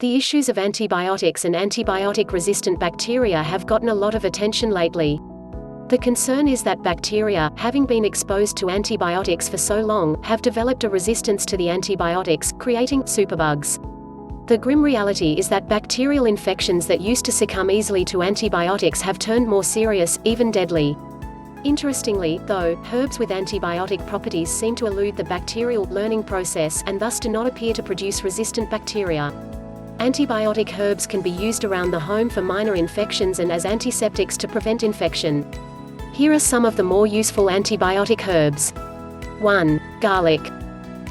The issues of antibiotics and antibiotic-resistant bacteria have gotten a lot of attention lately. The concern is that bacteria, having been exposed to antibiotics for so long, have developed a resistance to the antibiotics, creating superbugs. The grim reality is that bacterial infections that used to succumb easily to antibiotics have turned more serious, even deadly. Interestingly, though, herbs with antibiotic properties seem to elude the bacterial learning process and thus do not appear to produce resistant bacteria. Antibiotic herbs can be used around the home for minor infections and as antiseptics to prevent infection. Here are some of the more useful antibiotic herbs. 1. Garlic.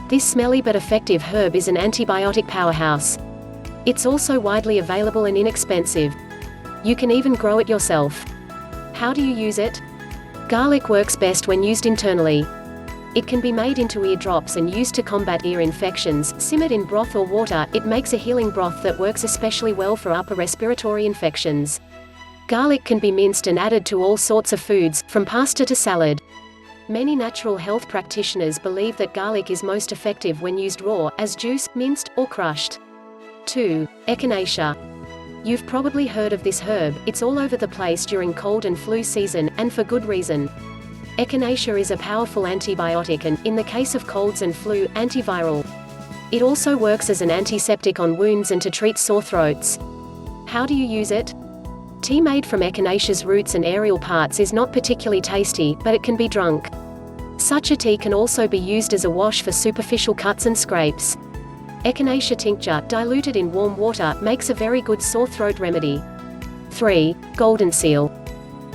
This smelly but effective herb is an antibiotic powerhouse. It's also widely available and inexpensive. You can even grow it yourself. How do you use it? Garlic works best when used internally. It can be made into ear drops and used to combat ear infections. Simmered in broth or water, it makes a healing broth that works especially well for upper respiratory infections. Garlic can be minced and added to all sorts of foods, from pasta to salad. Many natural health practitioners believe that garlic is most effective when used raw, as juice, minced, or crushed. 2. Echinacea. You've probably heard of this herb. It's all over the place during cold and flu season, and for good reason. Echinacea is a powerful antibiotic and, in the case of colds and flu, antiviral. It also works as an antiseptic on wounds and to treat sore throats. How do you use it? Tea made from echinacea's roots and aerial parts is not particularly tasty, but it can be drunk. Such a tea can also be used as a wash for superficial cuts and scrapes. Echinacea tincture, diluted in warm water, makes a very good sore throat remedy. 3. Golden seal.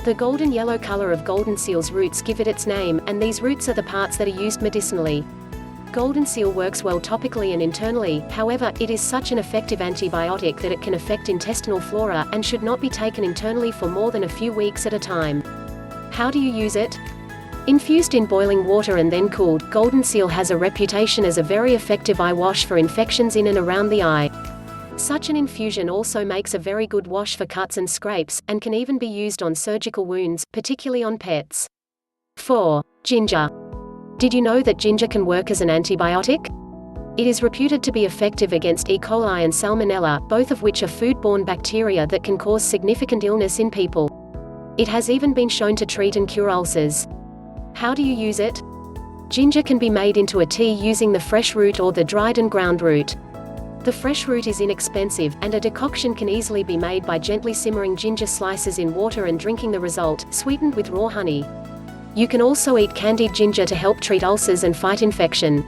The golden yellow color of golden seal's roots give it its name, and these roots are the parts that are used medicinally. Golden seal works well topically and internally, however, it is such an effective antibiotic that it can affect intestinal flora, and should not be taken internally for more than a few weeks at a time. How do you use it? Infused in boiling water and then cooled, golden seal has a reputation as a very effective eye wash for infections in and around the eye. Such an infusion also makes a very good wash for cuts and scrapes, and can even be used on surgical wounds, particularly on pets. 4. Ginger. Did you know that ginger can work as an antibiotic? It is reputed to be effective against E. coli and Salmonella, both of which are foodborne bacteria that can cause significant illness in people. It has even been shown to treat and cure ulcers. How do you use it? Ginger can be made into a tea using the fresh root or the dried and ground root. The fresh root is inexpensive, and a decoction can easily be made by gently simmering ginger slices in water and drinking the result, sweetened with raw honey. You can also eat candied ginger to help treat ulcers and fight infection.